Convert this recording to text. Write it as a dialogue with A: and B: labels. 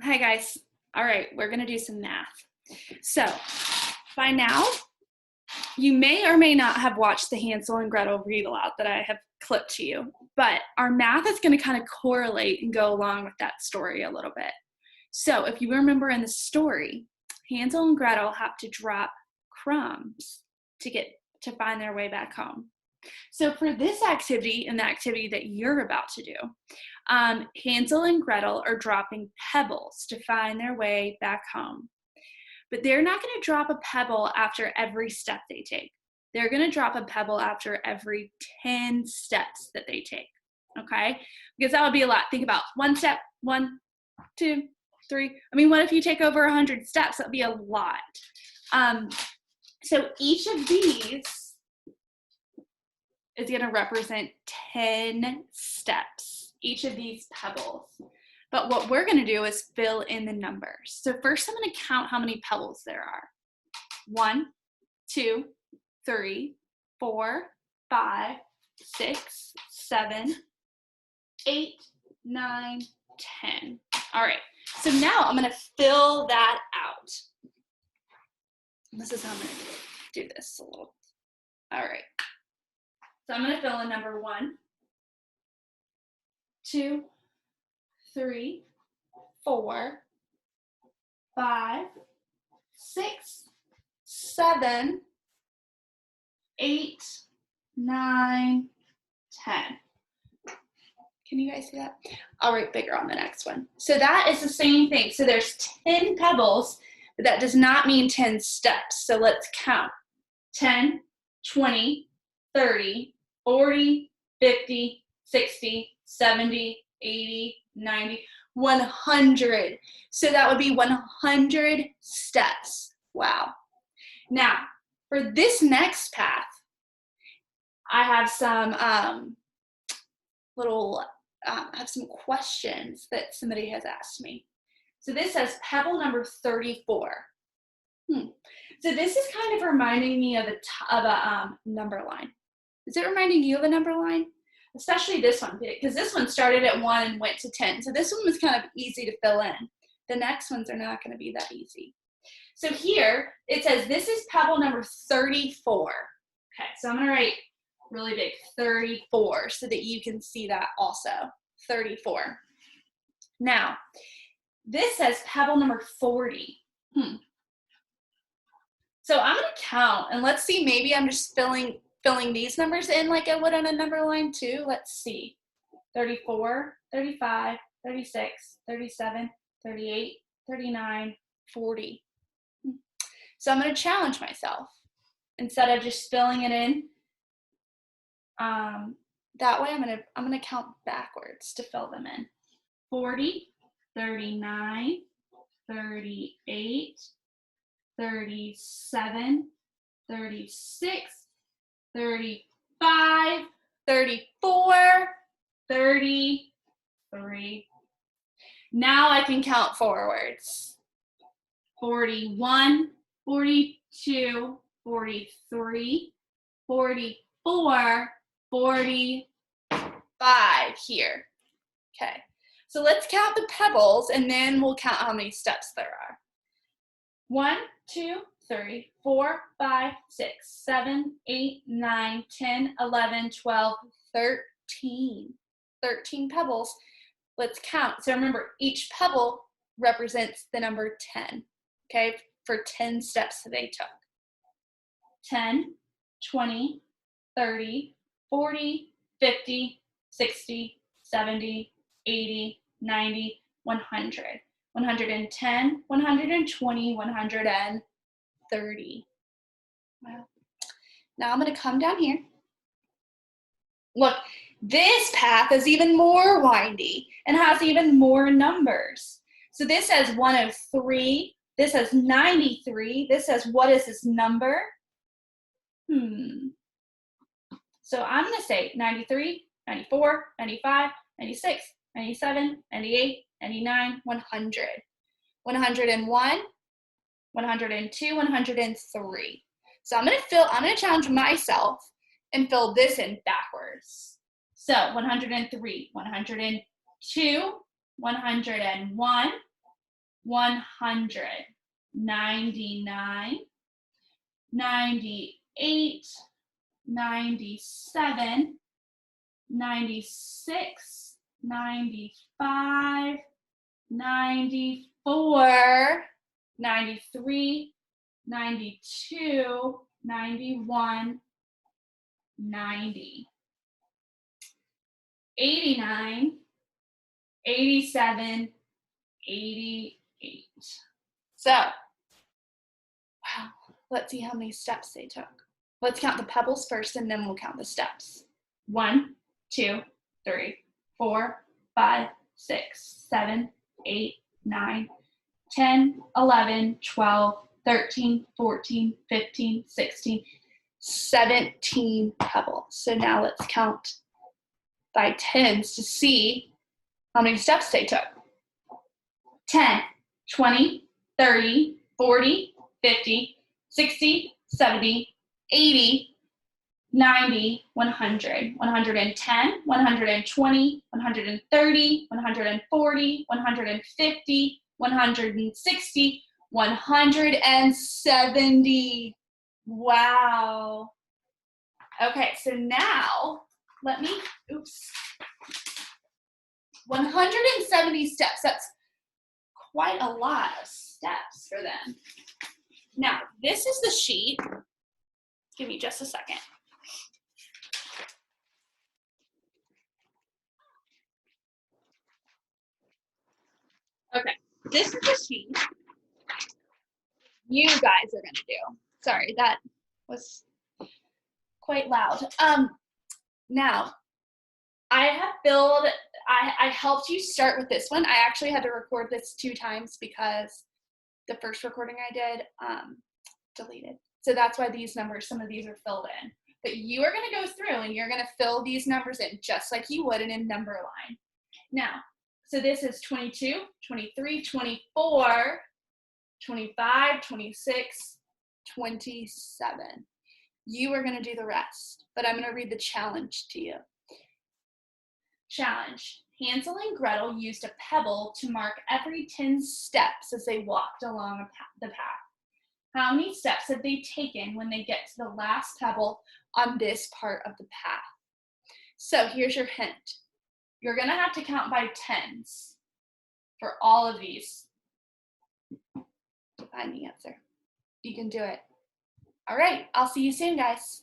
A: Hi guys. All right, we're gonna do some math. So by now, you may or may not have watched the Hansel and Gretel read aloud that I have clipped to you, but our math is gonna kind of correlate and go along with that story a little bit. So if you remember in the story, Hansel and Gretel have to drop crumbs to find their way back home. So for this activity and the activity that you're about to do, Hansel and Gretel are dropping pebbles to find their way back home. But they're not going to drop a pebble after every step they take. They're going to drop a pebble after every 10 steps that they take, okay? Because that would be a lot. Think about one step, 1, 2, 3. I mean, what if you take over 100 steps? That would be a lot. So each of these is going to represent 10 steps, each of these pebbles. But what we're going to do is fill in the numbers. So first I'm going to count how many pebbles there are. 1, 2, 3, 4, 5, 6, 7, 8, 9, 10. All right, so now I'm going to fill that out. This is how I'm going to do this a little. All right. So I'm going to fill in number 1, 2, 3, 4, 5, 6, 7, 8, 9, 10. Can you guys see that? I'll write bigger on the next one. So that is the same thing. So there's 10 pebbles, but that does not mean 10 steps. So let's count. 10, 20, 30, 40, 50, 60, 70, 80, 90, 100. So that would be 100 steps. Wow. Now, for this next path, I have some some questions that somebody has asked me. So this says pebble number 34. So this is kind of reminding me of a number line. Is it reminding you of a number line? Especially this one, because this one started at 1 and went to 10. So this one was kind of easy to fill in. The next ones are not going to be that easy. So here it says this is pebble number 34. Okay, so I'm going to write really big 34 so that you can see that also. 34. Now, this says pebble number 40. So I'm going to count, and let's see, maybe I'm just filling these numbers in like I would on a number line too. Let's see. 34, 35, 36, 37, 38, 39, 40. So I'm going to challenge myself. Instead of just filling it in, that way I'm going to count backwards to fill them in. 40, 39, 38, 37, 36, 35, 34, 33. Now I can count forwards. 41, 42, 43, 44, 45 here. Okay, so let's count the pebbles and then we'll count how many steps there are. 1, 2, 3, 4, 5, 6, 7, 8, 9, 10, 11, 12, 13. 13 pebbles. Let's count. So remember, each pebble represents the number 10, okay, for 10 steps that they took. 10, 20, 30, 40, 50, 60, 70, 80, 90, 100. 110, 120, 130. Wow. Now I'm going to come down here. Look, this path is even more windy and has even more numbers. So this has 103, this has 93, this says what is this number? So I'm going to say 93, 94, 95, 96, 97, 98, 99, 100. 101, 102, 103. So I'm going to challenge myself and fill this in backwards. So 103, 102, 101, 100, 99, 98, 97, 96, 95, 94, 93, 92, 91, 90, 89, 87, 88. So, wow, let's see how many steps they took. Let's count the pebbles first and then we'll count the steps. 1, 2, 3, 4, 5, 6, 7, 8, 9, 10, 11, 12, 13, 14, 15, 16, 17 pebbles. So now let's count by tens to see how many steps they took. 10, 20, 30, 40, 50, 60, 70, 80, 90, 100, 110, 120, 130, 140, 150, 160, 170. Wow. Okay, so now let me, 170 steps. That's quite a lot of steps for them. Now, this is the sheet. Give me just a second. Okay, this is the sheet you guys are gonna do. Sorry, that was quite loud. Now, I have filled, I helped you start with this one. I actually had to record this 2 times because the first recording I did deleted. So that's why these numbers, some of these are filled in. But you are gonna go through and you're gonna fill these numbers in just like you would in a number line. Now, so this is 22, 23, 24, 25, 26, 27. You are gonna do the rest, but I'm gonna read the challenge to you. Challenge. Hansel and Gretel used a pebble to mark every 10 steps as they walked along the path. How many steps have they taken when they get to the last pebble on this part of the path? So here's your hint. You're gonna have to count by tens for all of these to find the answer. You can do it. All right, I'll see you soon, guys.